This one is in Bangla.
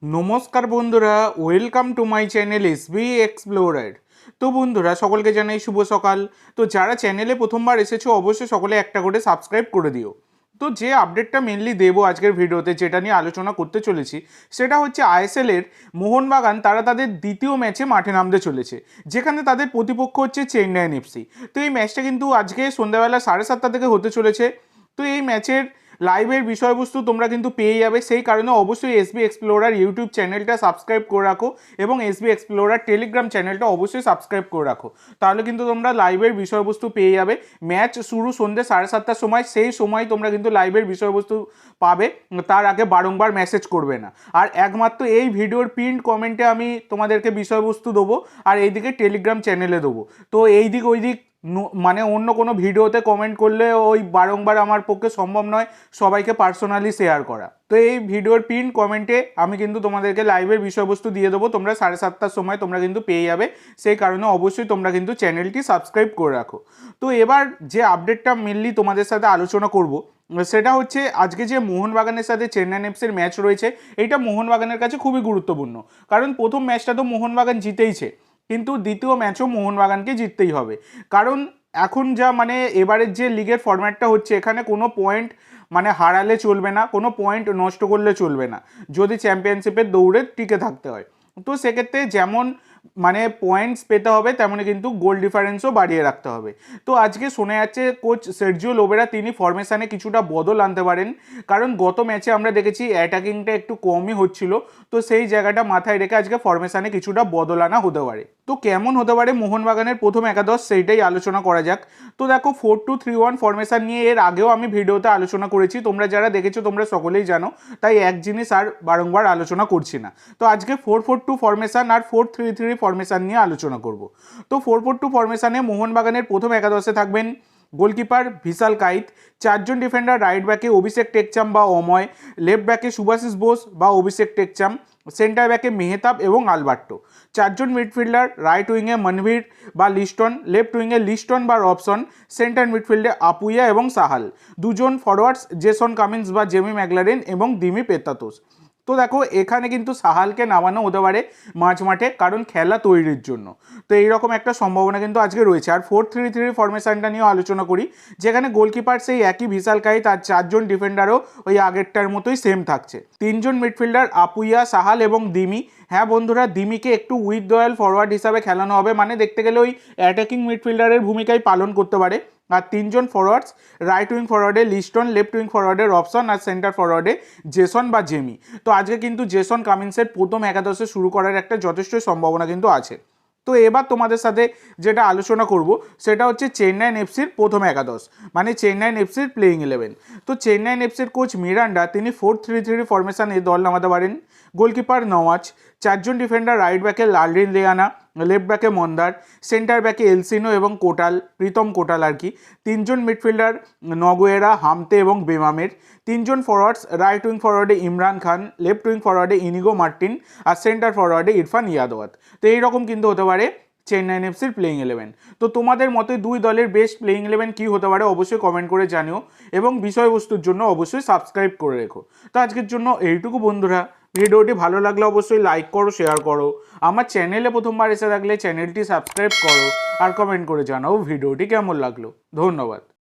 নমস্কার বন্ধুরা, welcome to my channel SB explorer. তো বন্ধুরা, সকলকে জানাই শুভ সকাল। তো যারা চ্যানেলে প্রথমবার এসেছো অবশ্যই সকলে একটা করে সাবস্ক্রাইব করে দিও। তো যে আপডেটটা মেনলি দেবো আজকের ভিডিওতে, যেটা নিয়ে আলোচনা করতে চলেছি, সেটা হচ্ছে আইএসএলের মোহনবাগান তারা তাদের দ্বিতীয় ম্যাচে মাঠে নামতে চলেছে, যেখানে তাদের প্রতিপক্ষ হচ্ছে চেন্নাইন এফসি। তো এই ম্যাচটা কিন্তু আজকে সন্ধ্যাবেলা 7:30 থেকে হতে চলেছে। তো এই ম্যাচের লাইভের বিষয়বস্তু তোমরা কিন্তু পেয়ে যাবে, সেই কারণে অবশ্যই এসবি এক্সপ্লোরার ইউটিউব চ্যানেলটা সাবস্ক্রাইব করে রাখো এবং এসবি এক্সপ্লোরার টেলিগ্রাম চ্যানেলটা অবশ্যই সাবস্ক্রাইব করে রাখো। তাহলে কিন্তু তোমরা লাইভের বিষয়বস্তু পেয়ে যাবে। ম্যাচ শুরু সন্ধ্যে 7:30টার সময়, সেই সময় তোমরা কিন্তু লাইভের বিষয়বস্তু পাবে। তার আগে বারংবার মেসেজ করবে না। আর একমাত্র এই ভিডিওর পিন্ড কমেন্টে আমি তোমাদেরকে বিষয়বস্তু দেবো, আর এইদিকে টেলিগ্রাম চ্যানেলে দেবো। তো এই দিক ওই দিক মানে অন্য কোনো ভিডিওতে কমেন্ট করলে ওই বারংবার আমার পক্ষে সম্ভব নয় সবাইকে পার্সোনালি শেয়ার করা। তো এই ভিডিওর পিন কমেন্টে আমি কিন্তু তোমাদেরকে লাইভের বিষয়বস্তু দিয়ে দেবো, তোমরা 7:30টার সময় তোমরা কিন্তু পেয়ে যাবে। সেই কারণে অবশ্যই তোমরা কিন্তু চ্যানেলটি সাবস্ক্রাইব করে রাখো। তো এবার যে আপডেটটা মেনলি তোমাদের সাথে আলোচনা করব, সেটা হচ্ছে আজকে যে মোহনবাগানের সাথে চেন্নাই এফসির ম্যাচ রয়েছে, এইটা মোহনবাগানের কাছে খুবই গুরুত্বপূর্ণ। কারণ প্রথম ম্যাচটা তো মোহনবাগান জিতেইছে, কিন্তু দ্বিতীয় ম্যাচও মোহনবাগানকে জিততেই হবে। কারণ এখন যা মানে এবারের যে লিগের ফরম্যাটটা হচ্ছে, এখানে কোনো পয়েন্ট মানে হারালে চলবে না, কোনো পয়েন্ট নষ্ট করলে চলবে না যদি চ্যাম্পিয়নশিপের দৌড়ে টিকে থাকতে হয়। তো সেক্ষেত্রে যেমন মানে পয়েন্টস পেতে হবে, তেমনি কিন্তু গোল ডিফারেন্সও বাড়িয়ে রাখতে হবে। তো আজকে শোনা যাচ্ছে কোচ সের্জিও লোবেরা তিনি ফরমেশনে কিছুটা বদল আনতে পারেন। কারণ গত ম্যাচে আমরা দেখেছি অ্যাটাকিংটা একটু কমই হচ্ছিল, তো সেই জায়গাটা মাথায় রেখে আজকে ফরমেশনে কিছুটা বদল আনা হতে পারে। তো কেমন হতে পারে মোহনবাগানের প্রথম একাদশ, সেইটাই আলোচনা করা যাক। তো দেখো, 4-2-3-1 ফরমেশন নিয়ে এর আগেও আমি ভিডিওতে আলোচনা করেছি, তোমরা যারা দেখেছো তোমরা সকলেই জানো, তাই এক জিনিস আর বারংবার আলোচনা করছি না। তো আজকে 4-4-2 ফরমেশন আর 4-3-3 ফরমেশন নিয়ে আলোচনা করব। তো 4-4-2 ফরমেশনে মোহনবাগানের প্রথম একাদশে থাকবেন গোলকিপার ভিশাল কাইত, চারজন ডিফেন্ডার রাইট ব্যাকে অভিষেক টেকচাম বা অময়, লেফট ব্যাকে সুভাশিস বোস বা অভিষেক টেকচাম, সেন্টার ব্যাকে মেহতাব এবং আলবার্টো, চারজন মিডফিল্ডার রাইট উইংয়ে মনভীর বা লিস্টন, লেফট উইংয়ে লিস্টন বা রবসন, সেন্টার মিডফিল্ডে আপুইয়া এবং সাহাল, দুজন ফরওয়ার্ডস জেসন কামিন্স বা জেমি ম্যাকলারেন এবং দিমি পেত্তাতোস। তো দেখো, এখানে কিন্তু সাহালকে নামানো হতে পারে মাঝ মাঠে, কারণ খেলা তৈরির জন্য। তো এইরকম একটা সম্ভাবনা কিন্তু আজকে রয়েছে। আর 4-3-3 ফরমেশনটা নিয়েও আলোচনা করি, যেখানে গোলকিপার সেই একই ভিশাল কাইত, আর চারজন ডিফেন্ডারও ওই আগেরটার মতোই সেম থাকছে। তিনজন মিডফিল্ডার আপুইয়া, সাহাল এবং দিমি। হ্যাঁ বন্ধুরা, দিমিকে একটু উইথড্রয়াল ফরওয়ার্ড হিসাবে খেলানো হবে, মানে দেখতে গেলে ওই অ্যাটাকিং মিডফিল্ডারের ভূমিকাই পালন করতে পারে। আর তিনজন ফরওয়ার্ডস, রাইট উইং ফরওয়ার্ডে লিস্টন, লেফট উইং ফরওয়ার্ডে রবসন, আর সেন্টার ফরওয়ার্ডে জেসন বা জেমি। তো আজকে কিন্তু জেসন কামিন্সের প্রথম একাদশে শুরু করার একটা যথেষ্ট সম্ভাবনা কিন্তু আছে। তো এবার তোমাদের সাথে যেটা আলোচনা করব, সেটা হচ্ছে চেন্নাইন এফসির প্রথম একাদশ, মানে চেন্নাইন এফসির প্লেইং 11। তো চেন্নাইন এফসির কোচ মিরান্ডা তিনি 4-3-3 ফরমেশনে দল নামাতে পারেন। গোলকিপার নওয়াজ, চারজন ডিফেন্ডার রাইট ব্যাকে লালরিন লেয়ানা, লেফট ব্যাকে মন্দার, সেন্টার ব্যাকে এলসিনো এবং কোটাল, প্রীতম কোটাল আর কি, তিনজন মিডফিল্ডার নগোয়েরা, হামতে এবং বেমামের, তিনজন forwards right wing ফরওয়ার্ডে Imran Khan, left wing ফরওয়ার্ডে Inigo Martin, আর সেন্টার ফরওয়ার্ডে ইরফান ইয়াদওয়াত। তো এইরকম কিন্তু হতে পারে চেন্নাইন এফসির প্লেইং 11। তো তোমাদের মতে দুই দলের বেস্ট প্লেইং 11 কী হতে পারে অবশ্যই কমেন্ট করে জানিও, এবং বিষয়বস্তুর জন্য অবশ্যই সাবস্ক্রাইব করে রেখো। তো আজকের জন্য এইটুকু বন্ধুরা, ভিডিওটি ভালো লাগলে অবশ্যই লাইক করো, শেয়ার করো, আমার চ্যানেলে প্রথমবার এসে থাকলে চ্যানেলটি সাবস্ক্রাইব করো, আর কমেন্ট করে জানাও ভিডিওটি কেমন লাগলো। ধন্যবাদ।